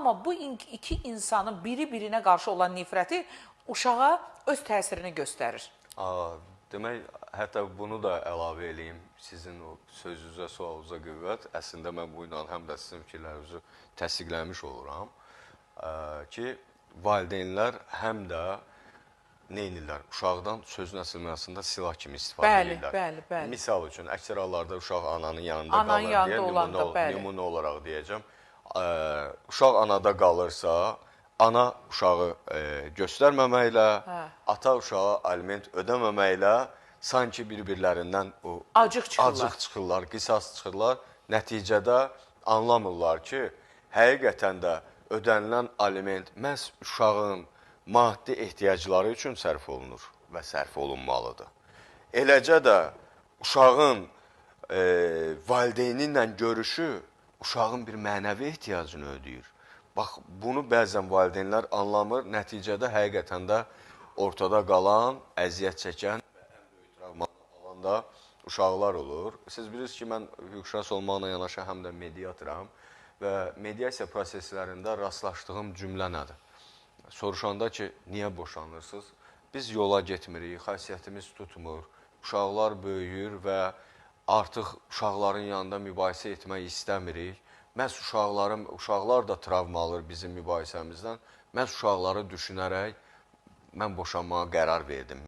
Amma bu iki insanın biri-birinə qarşı olan nifrəti uşağa öz təsirini göstərir. Demək, hətta bunu da əlavə eləyim, sizin o sözünüzə, sualınıza qüvvət. Əslində, mən bu ilə həm də sizin fikirlərinizi təsdiqləmiş oluram ki, valideynlər həm də neynirlər? Uşaqdan sözün əsılməsində silah kimi istifadə edirlər. Bəli. Misal üçün, əksər hallarda uşaq ananın yanında qalır deyə, nümunə olaraq deyəcəm. Uşaq anada qalırsa, ana uşağı göstərməməklə, ata uşağa aliment ödəməməklə sanki bir-birlərindən acıq çıxırlar, qisas çıxırlar. Nəticədə anlamırlar ki, həqiqətən də ödənilən aliment məhz uşağın maddi ehtiyacları üçün sərf olunur və sərf olunmalıdır. Eləcə də uşağın valideyni ilə görüşü uşağın bir mənəvi ehtiyacını ödəyir. Bax, bunu bəzən valideynlər anlamır, nəticədə həqiqətən də ortada qalan, əziyyət çəkən və ən böyük travmalar alan da uşaqlar olur. Siz bilirsiniz ki, mən hüquqşünas olmaqla yanaşı həm də mediatoram və mediasiya proseslərində rastlaşdığım cümlə nədir? Soruşanda ki, niyə boşanırsınız? Biz yola getmirik, xasiyyətimiz tutmur, uşaqlar böyüyür və artıq uşaqların yanında mübahisə etmək istəmirik. Məhz uşaqlar da travma alır bizim mübahisəmizdən. Məhz uşaqları düşünərək mən boşanmağa qərar verdim.